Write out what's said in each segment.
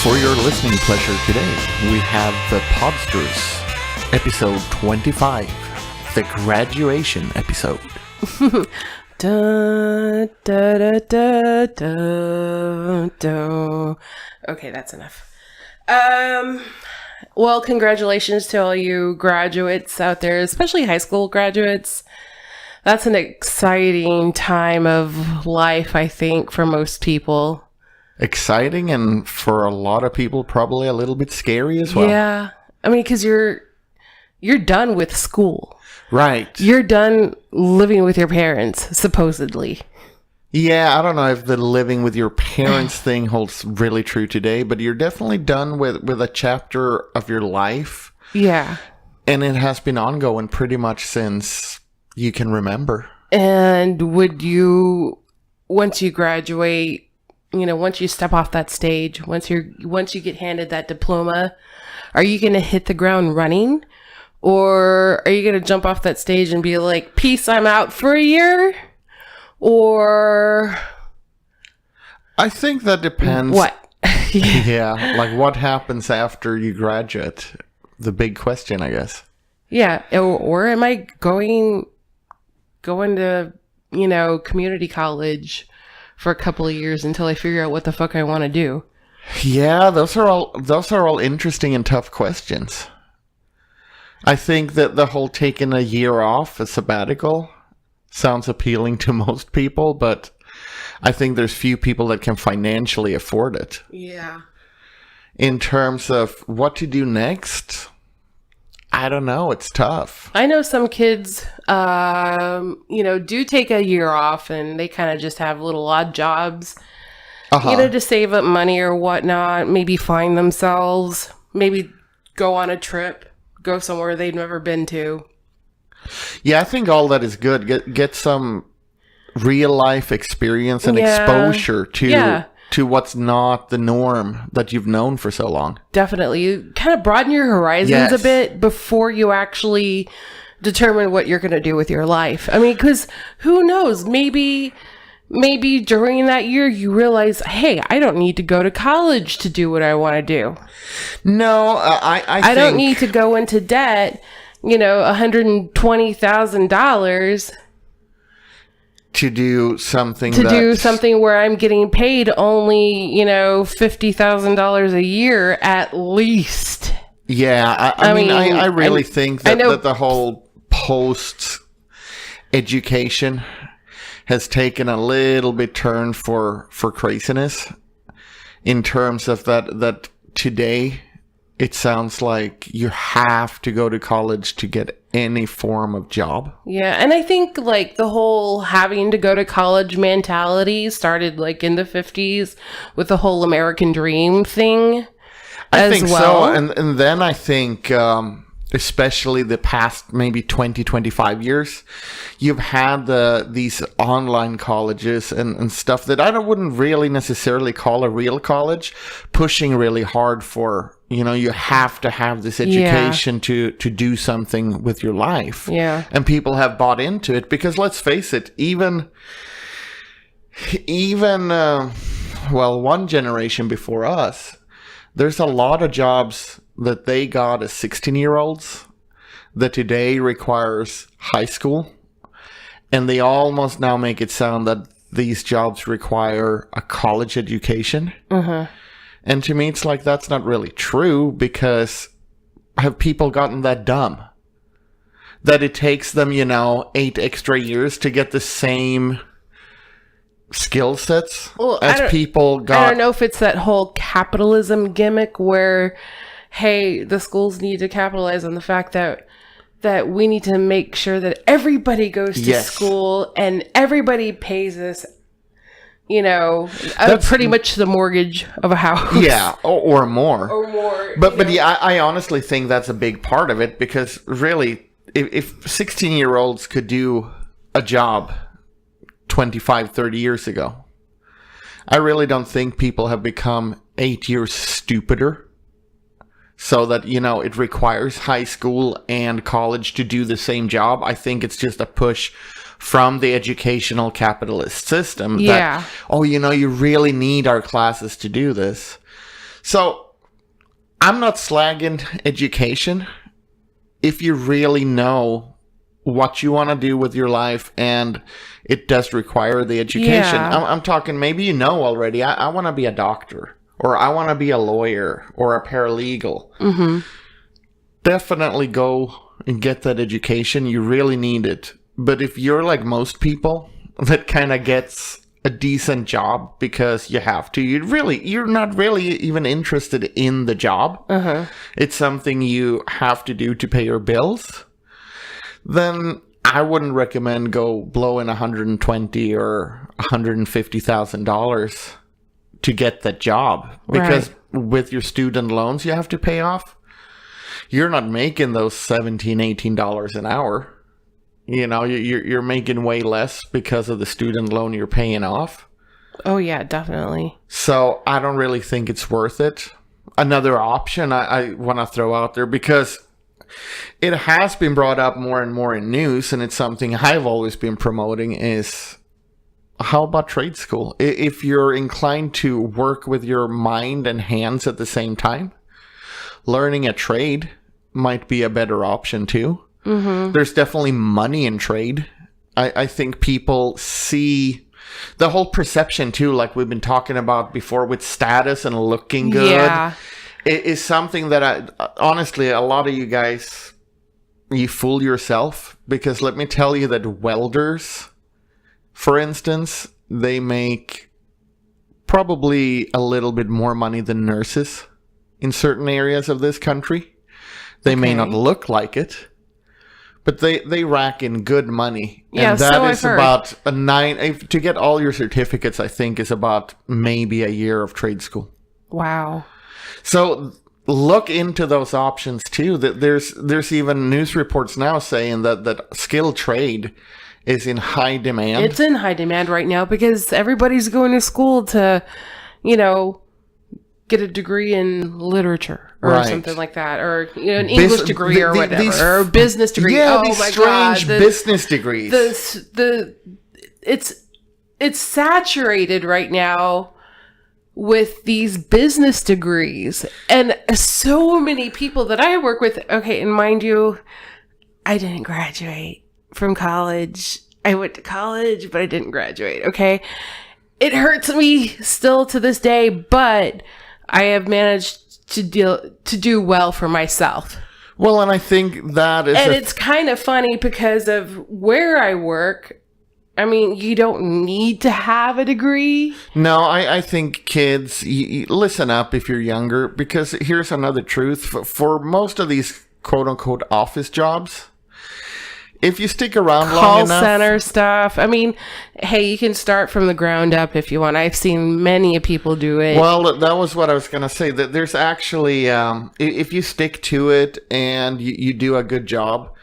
For your listening pleasure today, we have the Podsters, episode 25, the graduation episode. Da, da, da, da, da, da. Okay, that's enough. Well, congratulations to all you graduates out there, especially high school graduates. That's an exciting time of life, I think, for most people. Exciting, and for a lot of people, probably a little bit scary as well. Yeah. I mean, because you're done with school. Right. You're done living with your parents, supposedly. Yeah, I don't know if the living with your parents thing holds really true today, but you're definitely done with a chapter of your life. Yeah. And it has been ongoing pretty much since you can remember. And would you, once you graduate, once you step off that stage, once you get handed that diploma, are you going to hit the ground running? Or are you going to jump off that stage and be like, peace, I'm out for a year? Or... I think that depends. What? Yeah, like what happens after you graduate? The big question, I guess. Yeah, or am I going to, community college for a couple of years until I figure out what the fuck I want to do? Yeah, those are all interesting and tough questions. I think that the whole taking a year off, a sabbatical, sounds appealing to most people, but I think there's few people that can financially afford it. Yeah. In terms of what to do next, I don't know. It's tough. I know some kids, do take a year off and they kind of just have little odd jobs, to save up money or whatnot, maybe find themselves, maybe go on a trip, go somewhere they've never been to. Yeah, I think all that is good. Get some real life experience and exposure to what's not the norm that you've known for so long. Definitely. You kind of broaden your horizons a bit before you actually determine what you're going to do with your life. I mean, because who knows? Maybe during that year you realize, hey, I don't need to go to college to do what I want to do. No, I don't need to go into debt, $120,000 to do something where I'm getting paid only, $50,000 a year at least. Yeah, I mean, I really think that the whole post education has taken a little bit turn for craziness in terms of that today it sounds like you have to go to college to get any form of job. Yeah, and I think like the whole having to go to college mentality started like in the 50s with the whole American dream thing. I think so, and then I think especially the past maybe 20-25 years, you've had these online colleges and stuff that I wouldn't really necessarily call a real college, pushing really hard for, you have to have this education to do something with your life. Yeah. And people have bought into it because let's face it, even one generation before us, there's a lot of jobs that they got as 16-year-olds that today requires high school. And they almost now make it sound that these jobs require a college education. Mm-hmm. And to me, it's like, that's not really true, because have people gotten that dumb? That it takes them, 8 extra years to get the same skill sets as people got. I don't know if it's that whole capitalism gimmick where, hey, the schools need to capitalize on the fact that we need to make sure that everybody goes to school and everybody pays us, pretty much the mortgage of a house. Yeah, or more. Or more. But yeah, I honestly think that's a big part of it, because really, if 16-year-olds could do a job 25, 30 years ago, I really don't think people have become 8 years stupider. So that, it requires high school and college to do the same job. I think it's just a push from the educational capitalist system. Yeah. That, you really need our classes to do this. So I'm not slagging education if you really know what you want to do with your life and it does require the education. Yeah. I'm talking, maybe you know already, I want to be a doctor, or I want to be a lawyer or a paralegal. Mm-hmm. Definitely go and get that education. You really need it. But if you're like most people that kind of gets a decent job because you have to, you're not really even interested in the job. Uh-huh. It's something you have to do to pay your bills, then I wouldn't recommend go blowing $120,000 or $150,000 to get that job, because with your student loans you have to pay off, you're not making those $17-18 an hour. You know, you're making way less because of the student loan you're paying off. Oh, yeah, definitely. So I don't really think it's worth it. Another option I want to throw out there, because it has been brought up more and more in news, and it's something I've always been promoting, is how about trade school? If you're inclined to work with your mind and hands at the same time, learning a trade might be a better option too. Mm-hmm. There's definitely money in trade. I think people see the whole perception too, like we've been talking about before, with status and looking good. Yeah. It is something that honestly, a lot of you guys, you fool yourself, because let me tell you that welders, for instance, they make probably a little bit more money than nurses in certain areas of this country. They may not look like it, but they rack in good money. Yeah, and that so is I've heard. about to get all your certificates, I think, is about maybe a year of trade school. Wow. So look into those options too. That there's even news reports now saying that skilled trade is in high demand. It's in high demand right now because everybody's going to school to, get a degree in literature or something like that, or an English degree or whatever, or a business degree. Yeah, oh these my strange God, business degrees. It's saturated right now with these business degrees, and so many people that I work with. Okay, and mind you, I didn't graduate from college. I went to college, but I didn't graduate. Okay, it hurts me still to this day, but I have managed to do well for myself. Well, and I think that is... And it's kind of funny because of where I work. I mean, you don't need to have a degree. No, I think kids, you listen up if you're younger, because here's another truth. For most of these quote-unquote office jobs, if you stick around long enough... Call center stuff. I mean, hey, you can start from the ground up if you want. I've seen many people do it. Well, that was what I was going to say. That there's actually, if you stick to it and you do a good job,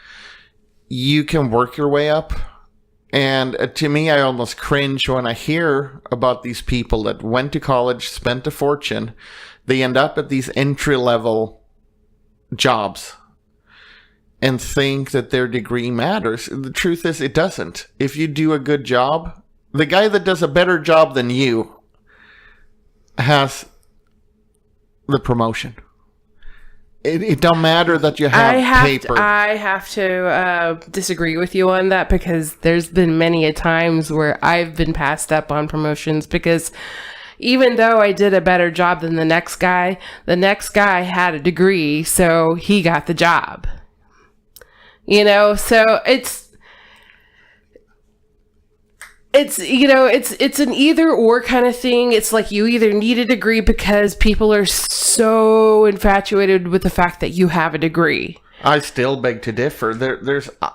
you can work your way up. And to me, I almost cringe when I hear about these people that went to college, spent a fortune. They end up at these entry-level jobs and think that their degree matters. The truth is, it doesn't. If you do a good job, the guy that does a better job than you has the promotion. It don't matter that you have paper. I have to disagree with you on that, because there's been many a times where I've been passed up on promotions because even though I did a better job than the next guy had a degree, so he got the job. So it's an either or kind of thing. It's like you either need a degree because people are so infatuated with the fact that you have a degree. I still beg to differ.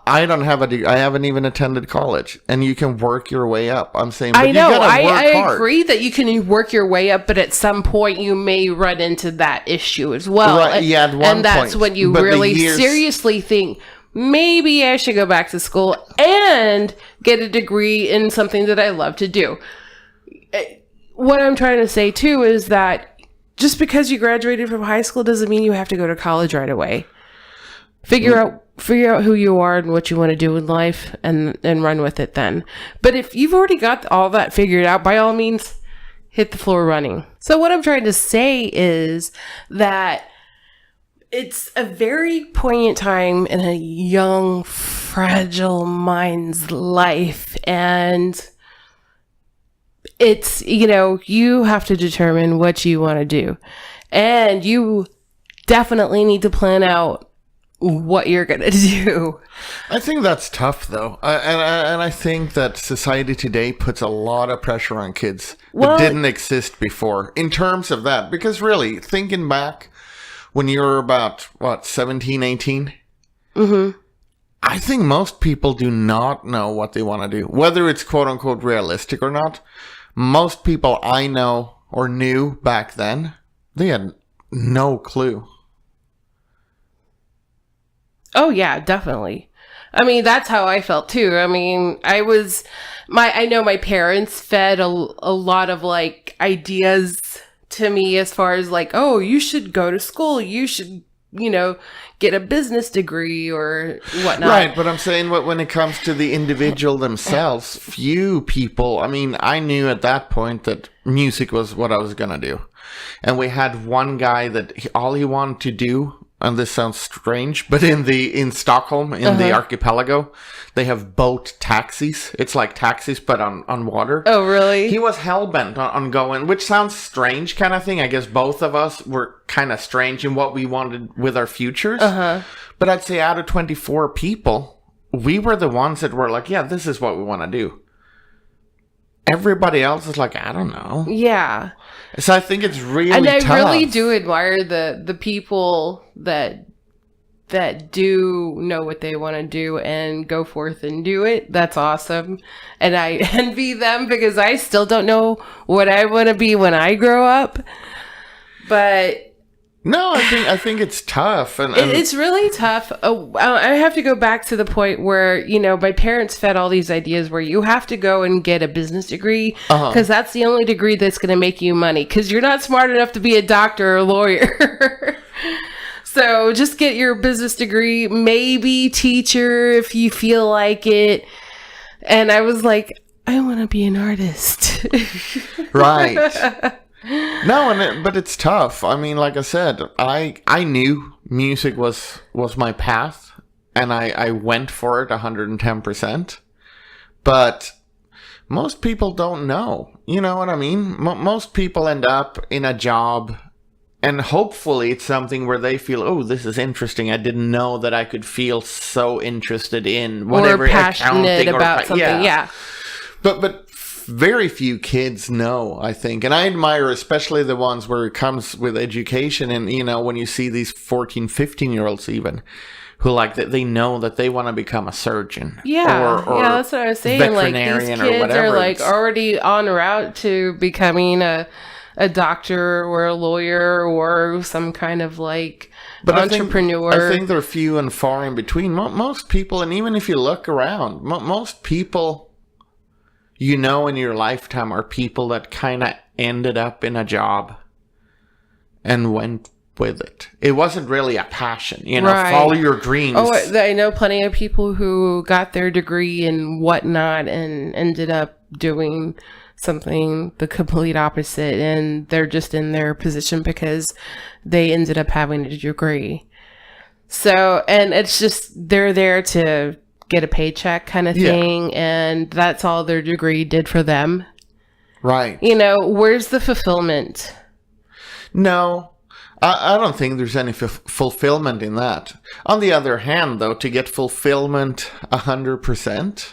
I don't have a degree. I haven't even attended college, and you can work your way up. I'm saying, but I know. You gotta work I hard. agree that you can work your way up, but at some point you may run into that issue as well. Right, yeah, at one and that's point. when you But the really years- seriously think, maybe I should go back to school and get a degree in something that I love to do. What I'm trying to say too is that just because you graduated from high school doesn't mean you have to go to college right away. Figure out who you are and what you want to do in life, and run with it then. But if you've already got all that figured out, by all means, hit the floor running. So what I'm trying to say is that it's a very poignant time in a young, fragile mind's life. And it's, you have to determine what you want to do. And you definitely need to plan out what you're going to do. I think that's tough, though. And I think that society today puts a lot of pressure on kids that didn't exist before in terms of that. Because really, thinking back, when you were about, 17, 18? Mm-hmm. I think most people do not know what they want to do. Whether it's quote-unquote realistic or not, most people I know or knew back then, they had no clue. Oh, yeah, definitely. I mean, that's how I felt, too. I mean, I know my parents fed a lot of, ideas to me as far as oh, you should go to school, you should get a business degree or whatnot. Right, but I'm saying when it comes to the individual themselves, few people, I mean, I knew at that point that music was what I was gonna do. And we had one guy that all he wanted to do, and this sounds strange, but in Stockholm, in the archipelago, they have boat taxis. It's like taxis, but on water. Oh, really? He was hell-bent on going, which sounds strange kind of thing. I guess both of us were kind of strange in what we wanted with our futures. But I'd say out of 24 people, we were the ones that were like, yeah, this is what we want to do. Everybody else is like, I don't know. Yeah. So I think it's really and I tough. really do admire the people that do know what they want to do and go forth and do it. That's awesome. And I envy them because I still don't know what I want to be when I grow up. But no, I think it's tough. And it's really tough. I have to go back to the point where, my parents fed all these ideas where you have to go and get a business degree because that's the only degree that's going to make you money because you're not smart enough to be a doctor or a lawyer. So just get your business degree, maybe teacher if you feel like it. And I was like, I want to be an artist. Right. No, but it's tough. I mean, like I said, I knew music was my path, and I went for it 110%. But most people don't know. You know what I mean? Most people end up in a job, and hopefully it's something where they feel, oh, this is interesting. I didn't know that I could feel so interested in whatever, or passionate about something. Yeah. But very few kids know, I think. And I admire especially the ones where it comes with education. And, when you see these 14, 15-year-olds even, who they know that they want to become a surgeon. Yeah. Or that's what I was saying. These kids are already en route to becoming a doctor or a lawyer or some kind of entrepreneur. I think they're few and far in between. Most people, and even if you look around, most people in your lifetime are people that kind of ended up in a job and went with it. It wasn't really a passion, right. Follow your dreams. Oh, I know plenty of people who got their degree and whatnot and ended up doing something the complete opposite, and they're just in their position because they ended up having a degree. So, and it's just, they're there to get a paycheck kind of thing, and that's all their degree did for them. Right. Where's the fulfillment? No, I don't think there's any fulfillment in that. On the other hand, though, to get fulfillment 100%,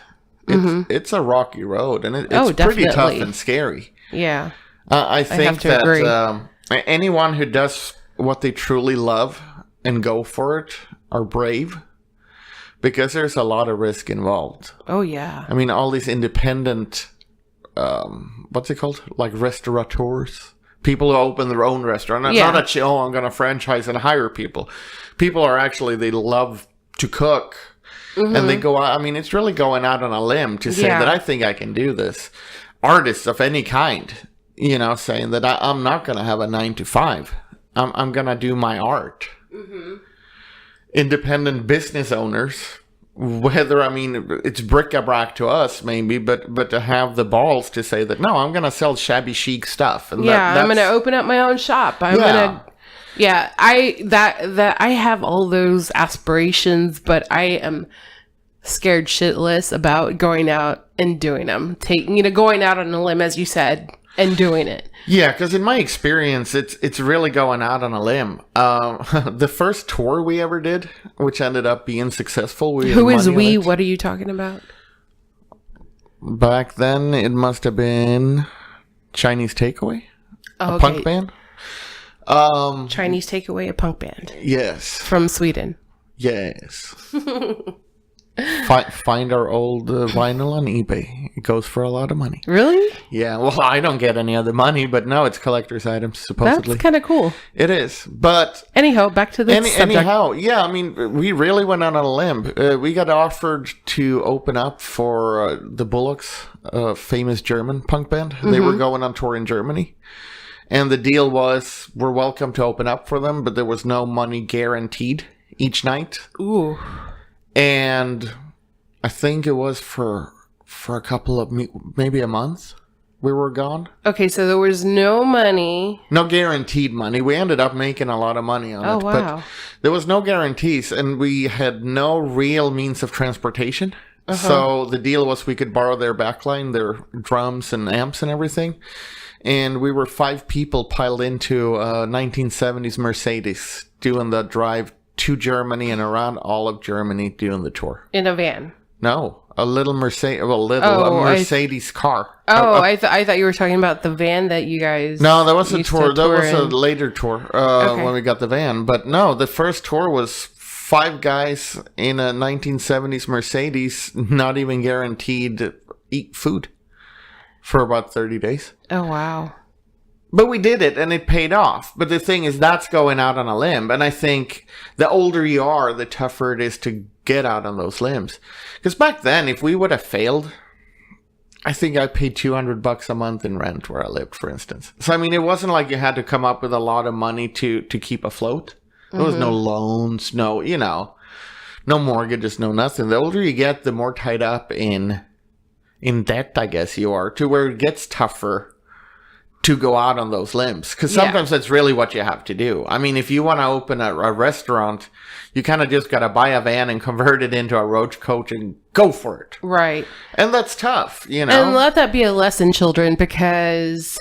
it's a rocky road, and it's pretty tough and scary. Yeah. I think that anyone who does what they truly love and go for it are brave. Because there's a lot of risk involved. Oh, yeah. I mean, all these independent, what's it called? Like restaurateurs. People who open their own restaurant. Not that, I'm going to franchise and hire people. People are actually, they love to cook. And they go out. I mean, it's really going out on a limb to say that I think I can do this. Artists of any kind, saying that I'm not going to have a 9 to 5. I'm going to do my art. Independent business owners Whether, I mean, it's bric-a-brac to us, maybe, but to have the balls to say that, no, I'm going to sell shabby chic stuff. And I'm going to open up my own shop. I'm going to... Yeah, I have all those aspirations, but I am scared shitless about going out and doing them. Going out on a limb, as you said, and doing it. Yeah, because in my experience, it's really going out on a limb. The first tour we ever did, which ended up being successful. Who is we? What are you talking about? Back then, it must have been Chinese Takeaway, a punk band. Chinese Takeaway, a punk band. Yes. From Sweden. Yes. Find our old vinyl on eBay. It goes for a lot of money. Really? Yeah. Well, I don't get any other money, but no, it's collector's items, supposedly. That's kind of cool. It is. But... Anyhow, back to the subject. Anyhow, yeah, I mean, we really went out on a limb. We got offered to open up for the Bullocks, a famous German punk band. Mm-hmm. They were going on tour in Germany. And the deal was, we're welcome to open up for them, but there was no money guaranteed each night. Ooh. And I think it was for a couple of, maybe a month, we were gone. Okay, so there was no money. No guaranteed money. We ended up making a lot of money on it. Oh, wow. But there was no guarantees, and we had no real means of transportation. Uh-huh. So the deal was we could borrow their backline, their drums and amps and everything. And we were 5 people piled into a 1970s Mercedes doing the drive to Germany and around all of Germany doing the tour. In a van? No, a little Mercedes car. I thought you were talking about the van that you guys... No, that was a tour. That was a later tour when we got the van. But no, the first tour was 5 guys in a 1970s Mercedes, not even guaranteed to eat food for about 30 days. Oh, wow. But we did it, and it paid off. But the thing is, that's going out on a limb. And I think the older you are, the tougher it is to get out on those limbs. Because back then, if we would have failed, I think I paid $200 a month in rent where I lived, for instance. So, I mean, it wasn't like you had to come up with a lot of money to keep afloat. There was no loans, no mortgages, no nothing. The older you get, the more tied up in debt, I guess you are, to where it gets tougher to go out on those limbs. Because sometimes that's really what you have to do. I mean, if you want to open a restaurant, you kind of just got to buy a van and convert it into a roach coach and go for it. Right. And that's tough, And let that be a lesson, children, because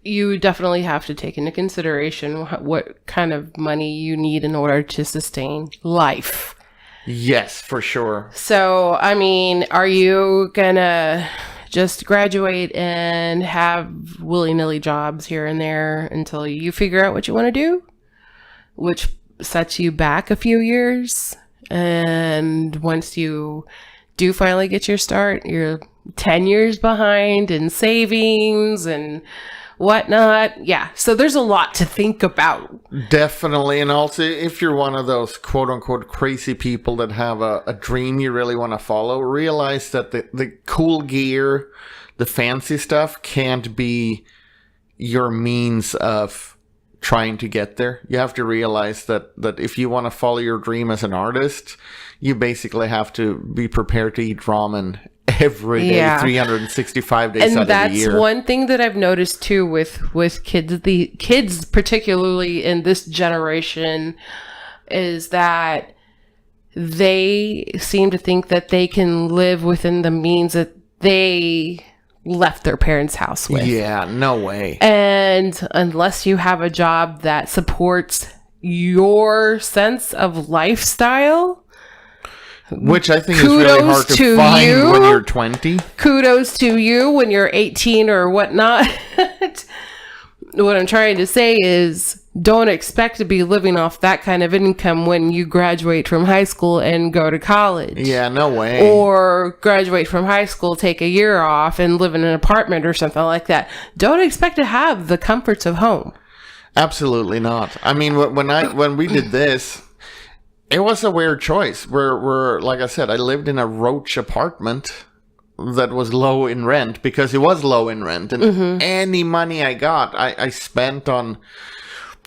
you definitely have to take into consideration what kind of money you need in order to sustain life. Yes, for sure. So, I mean, are you gonna just graduate and have willy-nilly jobs here and there until you figure out what you want to do, which sets you back a few years? And once you do finally get your start, you're 10 years behind in savings and whatnot. Yeah, so there's a lot to think about. Definitely. And also, if you're one of those quote-unquote crazy people that have a dream you really want to follow, realize that the cool gear, the fancy stuff can't be your means of trying to get there. You have to realize that if you want to follow your dream as an artist, you basically have to be prepared to eat ramen every day, 365 days out of the year. And that's one thing that I've noticed too with kids, the kids particularly in this generation, is that they seem to think that they can live within the means that they left their parents' house with. Yeah, no way. And unless you have a job that supports your sense of lifestyle, which I think is really hard to find when you're 20. Kudos to you when you're 18 or whatnot. What I'm trying to say is, don't expect to be living off that kind of income when you graduate from high school and go to college. Yeah, no way. Or graduate from high school, take a year off and live in an apartment or something like that. Don't expect to have the comforts of home. Absolutely not. I mean, when we did this, it was a weird choice. We're like I said, I lived in a roach apartment that was low in rent because it was low in rent. And any money I got, I spent on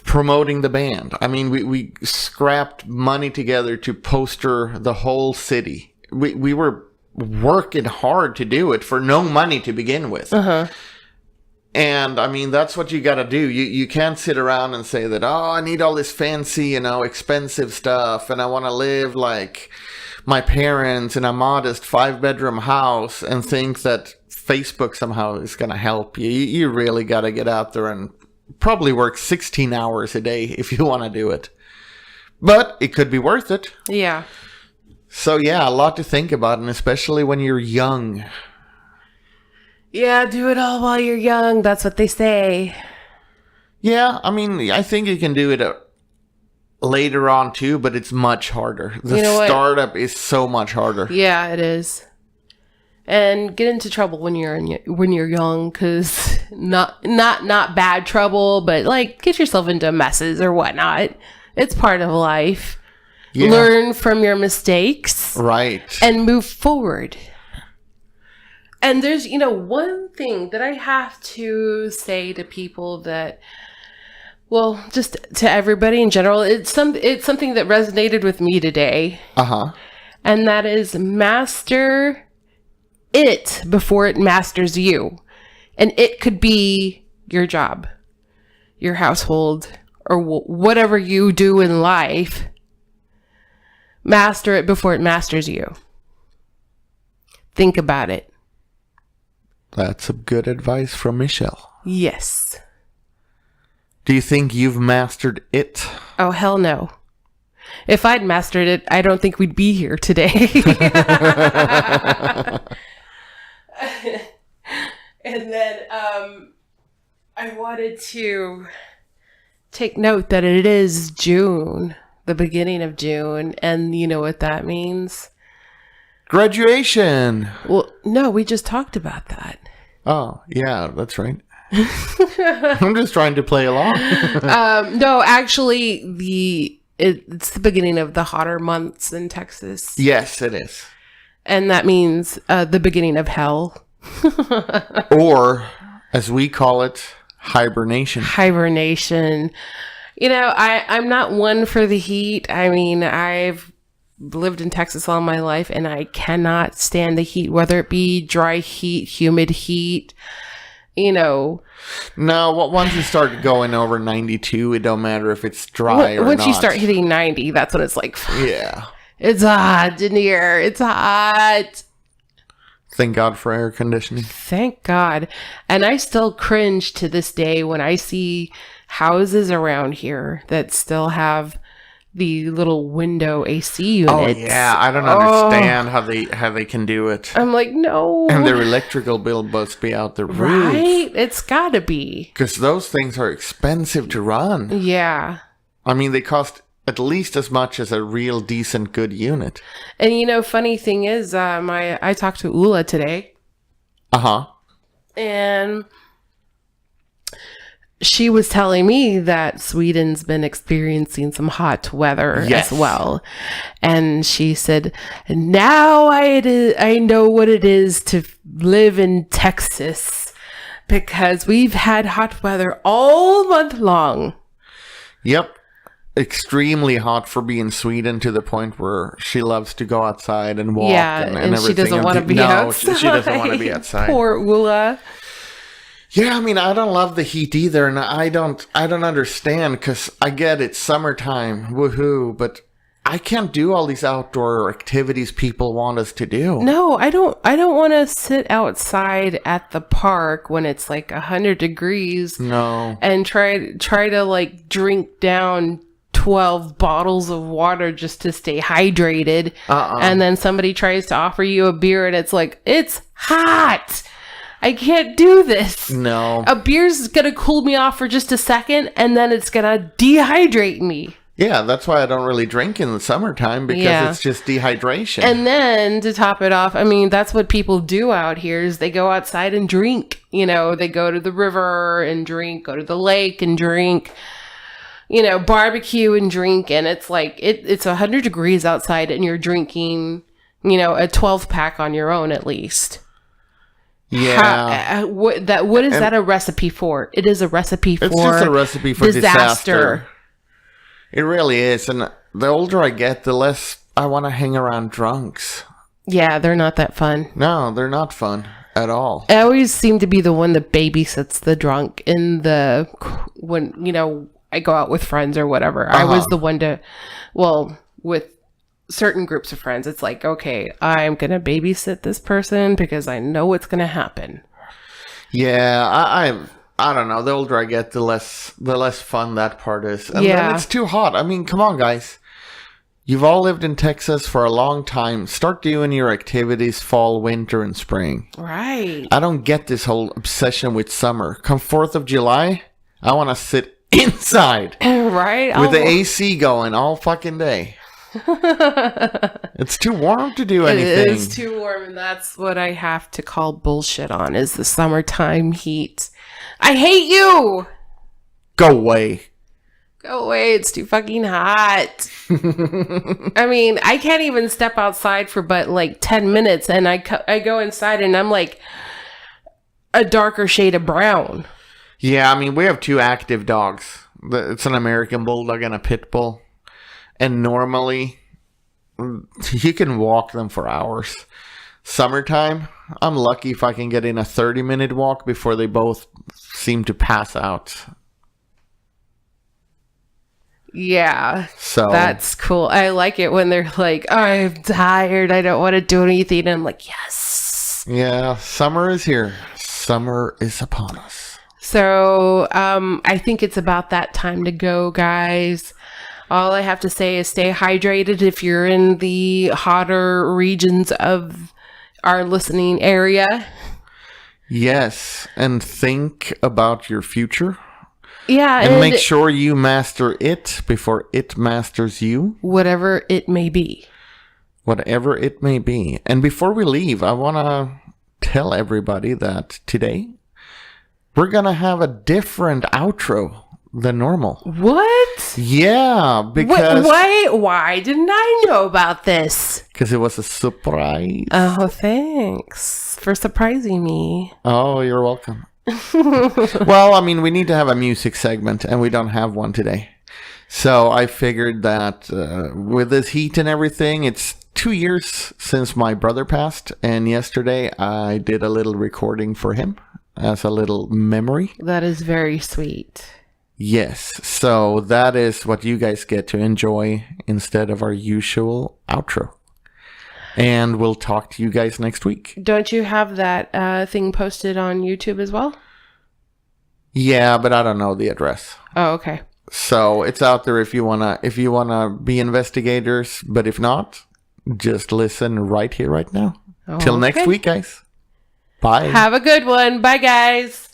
promoting the band. I mean, we scrapped money together to poster the whole city. We were working hard to do it for no money to begin with. And I mean, that's what you got to do. You can't sit around and say that, oh, I need all this fancy, expensive stuff, and I want to live like my parents in a modest 5-bedroom house, and think that Facebook somehow is going to help you. You really got to get out there and probably work 16 hours a day if you want to do it. But it could be worth it. Yeah. So yeah, a lot to think about, and especially when you're young. Yeah, do it all while you're young. That's what they say. Yeah, I mean, I think you can do it later on too, but it's much harder. The startup is so much harder. Yeah, it is. And get into trouble when you're young, because not bad trouble, but like get yourself into messes or whatnot. It's part of life. Yeah. Learn from your mistakes, right, and move forward. And there's one thing that I have to say to people that, well, just to everybody in general, it's something that resonated with me today. And that is master it before it masters you. And it could be your job, your household, or whatever you do in life. Master it before it masters you. Think about it. That's some good advice from Michelle. Yes. Do you think you've mastered it? Oh, hell no. If I'd mastered it, I don't think we'd be here today. And then I wanted to take note that it is June, the beginning of June, and you know what that means? Graduation. Well, no, we just talked about that. Oh, yeah, that's right. I'm just trying to play along. No, actually, it's the beginning of the hotter months in Texas. Yes, it is. And that means the beginning of hell. Or, as we call it, hibernation. Hibernation. I'm not one for the heat. I mean, I've lived in Texas all my life, and I cannot stand the heat, whether it be dry heat, humid heat, No, once you start going over 92, it don't matter if it's dry or not. Once you start hitting 90, that's when it's like, yeah. It's hot in here. It's hot. Thank God for air conditioning. Thank God. And I still cringe to this day when I see houses around here that still have the little window AC units. Oh yeah, I don't understand how they can do it. I'm like, no. And their electrical bill must be out the roof. Right? It's gotta be. Because those things are expensive to run. Yeah. I mean, they cost at least as much as a real decent good unit. And funny thing is, I talked to Ula today. And she was telling me that Sweden's been experiencing some hot weather as well. And she said, now I know what it is to live in Texas, because we've had hot weather all month long. Yep. Extremely hot for being Sweden, to the point where she loves to go outside and walk and everything. She doesn't want to be outside. She doesn't want to be outside. Poor Ula. Yeah, I mean, I don't love the heat either, and I don't understand, because I get it's summertime, woohoo, but I can't do all these outdoor activities people want us to do. No, I don't want to sit outside at the park when it's like 100 degrees. No. And try to like drink down 12 bottles of water just to stay hydrated. And then somebody tries to offer you a beer and it's like, it's hot. I can't do this. No. A beer's gonna cool me off for just a second, and then it's gonna dehydrate me. Yeah, that's why I don't really drink in the summertime, because it's just dehydration. And then to top it off, I mean, that's what people do out here is they go outside and drink. They go to the river and drink, go to the lake and drink, barbecue and drink. And it's like, it's 100 degrees outside and you're drinking, a 12 pack on your own at least. Yeah. What is that a recipe for? It is a recipe for It's just a recipe for disaster. It really is. And the older I get, the less I want to hang around drunks. Yeah, they're not that fun. No, they're not fun at all. I always seem to be the one that babysits the drunk when, I go out with friends or whatever. I was the one with certain groups of friends, it's like, okay, I'm going to babysit this person because I know what's going to happen. Yeah, I don't know. The older I get, the less fun that part is. And then it's too hot. I mean, come on, guys. You've all lived in Texas for a long time. Start doing your activities fall, winter, and spring. Right. I don't get this whole obsession with summer. Come 4th of July, I want to sit inside. Right. With the AC going all fucking day. It's too warm to do anything. It is too warm, and that's what I have to call bullshit on, is the summertime heat. I hate you! Go away. Go away, it's too fucking hot. I mean, I can't even step outside for but like 10 minutes, and I go inside and I'm like a darker shade of brown. Yeah, I mean, we have 2 active dogs. It's an American Bulldog and a Pit Bull. And normally, you can walk them for hours. Summertime, I'm lucky if I can get in a 30-minute walk before they both seem to pass out. Yeah, so that's cool. I like it when they're like, oh, I'm tired, I don't want to do anything. And I'm like, yes. Yeah, summer is here. Summer is upon us. So I think it's about that time to go, guys. All I have to say is stay hydrated if you're in the hotter regions of our listening area. Yes, and think about your future. Yeah, and make sure you master it before it masters you. Whatever it may be. Whatever it may be. And before we leave, I want to tell everybody that today we're going to have a different outro than normal. What? Yeah, because... Why didn't I know about this? Because it was a surprise. Oh, thanks for surprising me. Oh, you're welcome. Well, I mean, we need to have a music segment, and we don't have one today. So I figured that with this heat and everything, it's 2 years since my brother passed, and yesterday I did a little recording for him as a little memory. That is very sweet. Yes, so that is what you guys get to enjoy instead of our usual outro. And we'll talk to you guys next week. Don't you have that thing posted on YouTube as well? Yeah, but I don't know the address. Oh, okay. So it's out there if you wanna be investigators, but if not, just listen right here, right now. Till next week, guys. Bye. Have a good one. Bye, guys.